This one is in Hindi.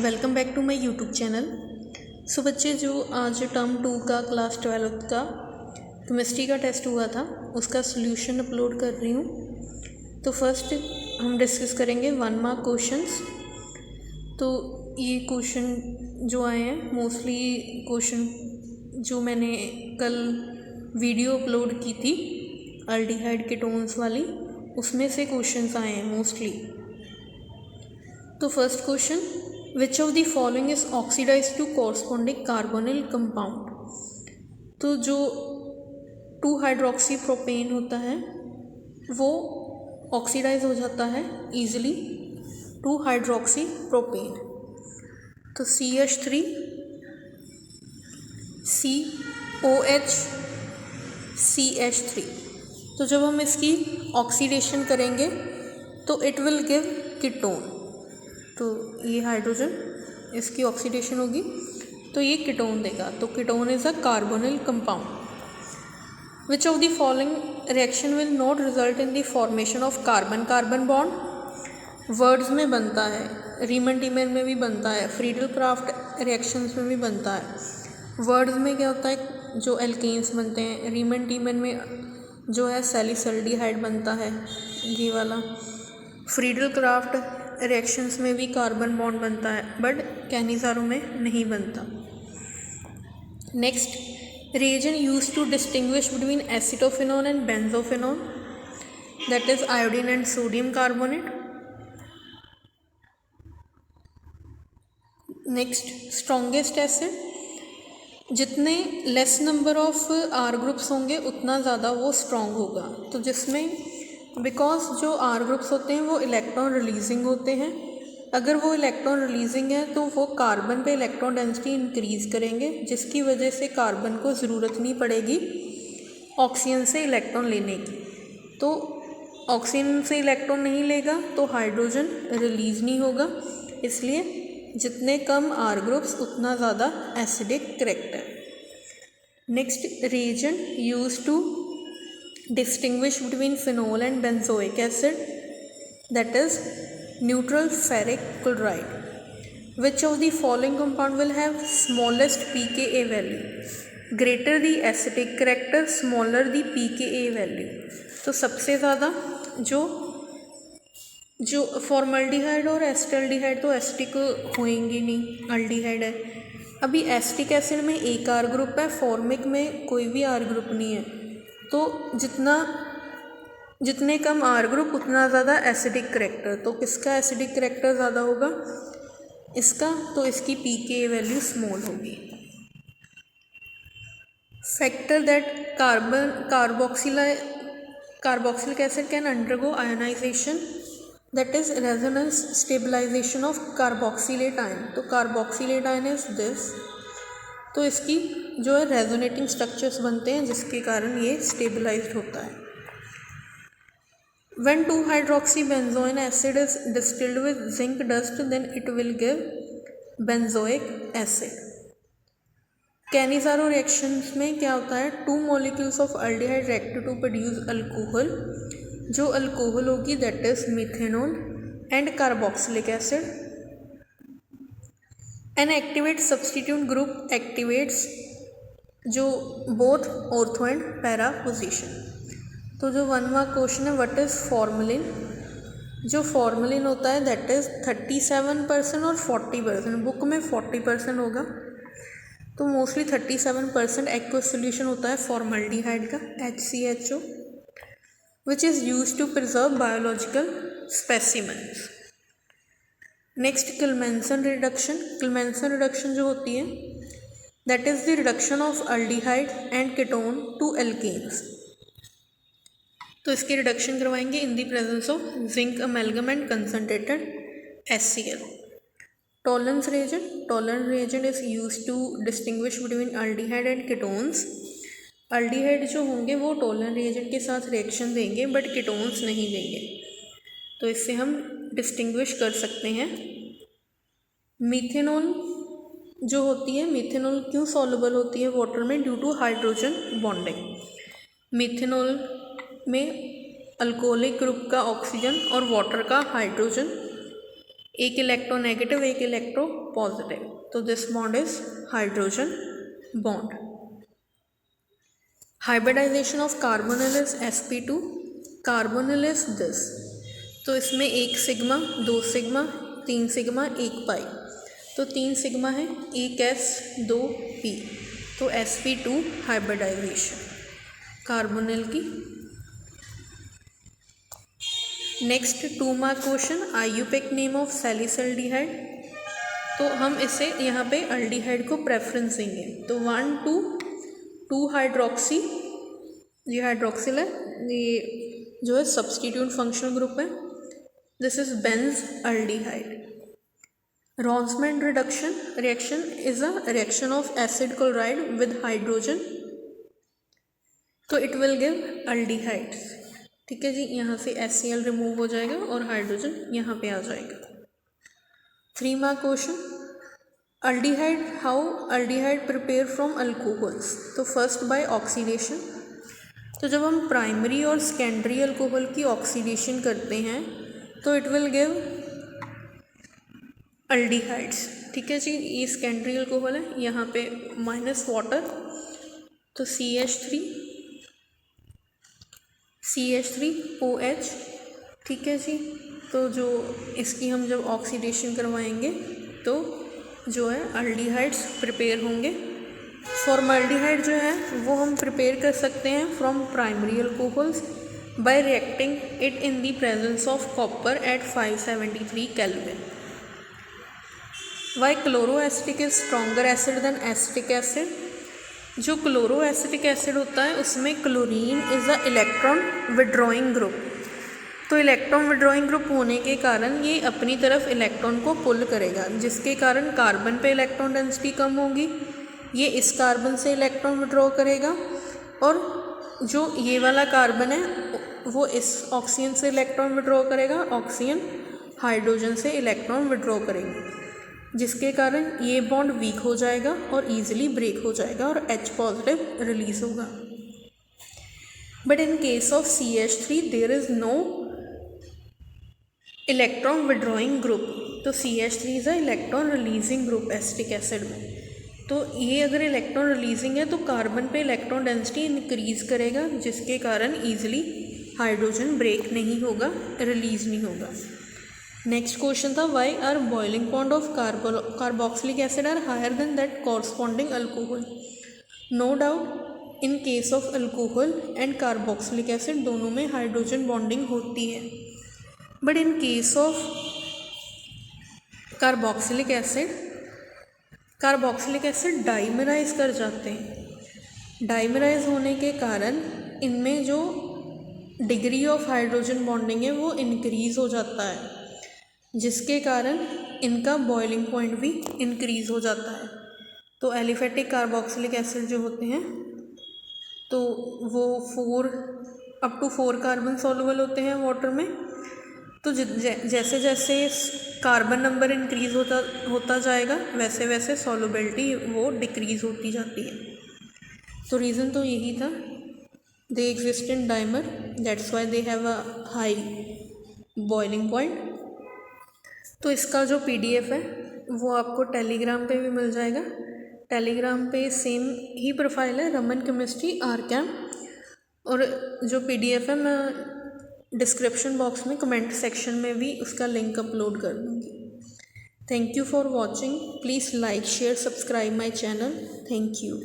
Welcome back to my YouTube channel. So बच्चे, जो आज टर्म 2 का क्लास 12 का केमिस्ट्री का टेस्ट हुआ था उसका सॉल्यूशन अपलोड कर रही हूँ। तो फर्स्ट हम डिस्कस करेंगे 1 मार्क क्वेश्चंस। तो ये क्वेश्चन जो आए हैं, मोस्टली क्वेश्चन जो मैंने कल वीडियो अपलोड की थी अल्डिहाइड कीटोन्स वाली, उसमें से क्वेश्चंस आए हैं मोस्टली। तो first question, which of the following is oxidise to corresponding carbonyl compound. तो जो 2 हाइड्रोक्सी प्रोपेन होता है वो ऑक्सीडाइज हो जाता है ईजिली 2 हाइड्रोक्सी प्रोपेन। तो CH3 COH CH3। तो जब हम इसकी ऑक्सीडेशन करेंगे तो इट विल गिव कीटोन। तो ये हाइड्रोजन, इसकी ऑक्सीडेशन होगी तो ये कीटोन देगा। तो ketone is a carbonyl compound. Which of the following reaction will not result in the formation of carbon carbon bond. Words में बनता है, रीमन टीमर में भी बनता है, फ्रीडल क्राफ्ट रिएक्शंस में भी बनता है। वर्ड्स में क्या होता है, जो एल्केन्स बनते हैं। रीमन टीमर में जो है सैलिसल्डिहाइड बनता है, ये वाला। फ्रीडल क्राफ्ट रिएक्शंस में भी कार्बन बॉन्ड बनता है, बट कैनिज़ारो में नहीं बनता। Next, reagent used to distinguish between acetophenone and benzophenone, that is iodine and sodium carbonate. Next, strongest acid, जितने less number of R groups होंगे उतना ज़्यादा वो स्ट्रॉन्ग होगा। तो जिसमें, बिकॉज जो R ग्रुप्स होते हैं वो इलेक्ट्रॉन रिलीजिंग होते हैं, अगर वो इलेक्ट्रॉन रिलीजिंग है तो वो कार्बन पे इलेक्ट्रॉन डेंसिटी इंक्रीज़ करेंगे, जिसकी वजह से कार्बन को ज़रूरत नहीं पड़ेगी ऑक्सीजन से इलेक्ट्रॉन लेने की। तो ऑक्सीजन से इलेक्ट्रॉन नहीं लेगा तो हाइड्रोजन रिलीज़ नहीं होगा, इसलिए जितने कम R ग्रुप्स उतना ज़्यादा acidic character. Next, reagent used to distinguish between phenol and benzoic acid, that is neutral ferric chloride. Which of the following compound will have smallest pKa value? Greater the acidic character, smaller the pKa value. तो सबसे ज़्यादा जो फॉर्मल्डिहाइड और एसिटल्डिहाइड तो एसिडिक होएंगे नहीं, अल्डिहाइड है। अभी एसिटिक एसिड में एक R ग्रुप है, फॉर्मिक में कोई भी R ग्रुप नहीं है। तो जितने कम R ग्रुप उतना ज़्यादा एसिडिक करेक्टर। तो किसका एसिडिक करेक्टर ज़्यादा होगा? इसका। तो इसकी pKa वैल्यू स्मॉल होगी। Factor that carboxylic acid can undergo ionisation, that is resonance stabilization of carboxylate ion. तो carboxylate ion is this। तो इसकी जो है रेजोनेटिंग स्ट्रक्चर्स बनते हैं जिसके कारण ये स्टेबलाइज्ड होता है। When 2-hydroxybenzoic acid is distilled with zinc dust, then it will give benzoic acid. Cannizzaro reactions में क्या होता है, 2 molecules of aldehyde react to produce alcohol। जो अल्कोहल होगी that is methanol and carboxylic acid. An activate substitute group activates जो both ortho and para position. तो जो 1 मार्क क्वेश्चन है, व्हाट इज फॉर्मलिन। जो फॉर्मलिन होता है दैट इज 37% और 40%। बुक में 40% होगा, तो मोस्टली 37% एक्वस सोल्यूशन होता है फॉर्मल्डिहाइड का, HCHO, which is used to preserve biological specimens. Next, Kilmanson reduction. Kilmanson reduction जो होती है that is the reduction of aldehyde and ketone to alkanes. तो इसकी रिडक्शन करवाएंगे in the presence of zinc amalgam and concentrated HCl. Tollens reagent. Tollens reagent is used to distinguish between aldehyde and ketones. Aldehyde जो होंगे वो टोलन रिएजेंट के साथ रिएक्शन देंगे बट कीटोन्स नहीं देंगे, तो इससे हम डिस्टिंग्विश कर सकते हैं। मीथेनॉल जो होती है, मीथेनॉल क्यों सॉल्युबल होती है वाटर में? Due to hydrogen bonding. Methanol में अल्कोहलिक ग्रुप का ऑक्सीजन और वाटर का हाइड्रोजन एक इलेक्ट्रोनेगेटिव एक इलेक्ट्रो पॉजिटिव, तो this bond is hydrogen bond. Hybridisation of carbonyl is sp2, carbonyl is this, तो इसमें 1 सिग्मा 2 सिग्मा 3 सिग्मा 1 पाई, तो 3 सिग्मा है 1 s 2 p, तो sp2 हाइब्रिडाइजेशन कार्बोनिल की। Next 2 mark question, IUPAC name of salicylaldehyde, तो हम इसे यहाँ पे अल्डिहाइड को प्रेफरेंस देंगे, तो 1 2 2 हाइड्रोक्सी, ये हाइड्रोक्सिल है, ये जो है सब्स्टिट्यूट फंक्शनल ग्रुप है, this is benzaldehyde. Rosenmund reduction reaction is a reaction of acid chloride with hydrogen, तो इट विल गिव अल्डिहाइड्स। ठीक है जी, यहाँ से HCl रिमूव हो जाएगा और हाइड्रोजन यहाँ पे आ जाएगा। 3 mark question, aldehyde, how aldehyde prepare from alcohols, तो फर्स्ट बाय ऑक्सीडेशन, तो जब हम प्राइमरी और सेकेंडरी अल्कोहल की ऑक्सीडेशन करते हैं तो इट विल गिव अल्डिहाइड्स। ठीक है जी, ये सेकेंडरी अल्कोहल है, यहाँ पे माइनस वाटर, तो CH3OH। ठीक है जी, तो जो इसकी हम जब ऑक्सीडेशन करवाएंगे तो जो है अल्डिहाइड्स प्रिपेयर होंगे। फॉर्मल्डिहाइड जो है वो हम प्रिपेयर कर सकते हैं from primary alcohols by reacting it in the presence of copper at 573 kelvin. Why chloro acetic is stronger acid than acetic acid, जो क्लोरो एसिटिक एसिड होता है उसमें chlorine is a electron withdrawing group, तो इलेक्ट्रॉन विड्रॉइंग ग्रुप होने के कारण ये अपनी तरफ इलेक्ट्रॉन को पुल करेगा, जिसके कारण कार्बन पे इलेक्ट्रॉन डेंसिटी कम होगी, ये इस कार्बन से इलेक्ट्रॉन विड्रॉ करेगा, और जो ये वाला कार्बन है वो इस ऑक्सीजन से इलेक्ट्रॉन विड्रॉ करेगा, ऑक्सीजन हाइड्रोजन से इलेक्ट्रॉन विड्रॉ करेंगे, जिसके कारण ये बॉन्ड वीक हो जाएगा और ईजिली ब्रेक हो जाएगा और H पॉजिटिव रिलीज होगा। But in case of CH3 there is no electron withdrawing group, तो CH3 is a electron releasing group acetic acid में, तो ये अगर इलेक्ट्रॉन रिलीजिंग है तो कार्बन पे इलेक्ट्रॉन डेंसिटी इंक्रीज करेगा, जिसके कारण ईजिली हाइड्रोजन ब्रेक नहीं होगा, रिलीज नहीं होगा। नेक्स्ट क्वेश्चन था, why are boiling point of carboxylic acid are higher than that corresponding alcohol. No doubt in case of alcohol and carboxylic acid दोनों में हाइड्रोजन बॉन्डिंग होती है, but in case of carboxylic acid dimerise कर जाते हैं। डाइमराइज होने के कारण इनमें जो डिग्री ऑफ हाइड्रोजन बॉन्डिंग है वो इंक्रीज हो जाता है, जिसके कारण इनका बॉइलिंग पॉइंट भी इंक्रीज हो जाता है। तो एलिफेटिक कार्बोक्सिलिक एसिड जो होते हैं तो वो 4 कार्बन सॉल्युबल होते हैं वाटर में, तो जैसे जैसे कार्बन नंबर इंक्रीज होता जाएगा वैसे वैसे सॉल्युबिलिटी वो डिक्रीज होती जाती है। तो रीज़न तो यही था, they exist in dimer, that's why they have a high boiling point. तो इसका जो PDF है वो आपको टेलीग्राम पे भी मिल जाएगा, टेलीग्राम पे सेम ही प्रोफाइल है, रमन केमिस्ट्री आरकैम, और जो PDF है मैं डिस्क्रिप्शन बॉक्स में कमेंट सेक्शन में भी उसका लिंक अपलोड कर दूँगी। Thank you for watching, please like share subscribe my channel, thank you.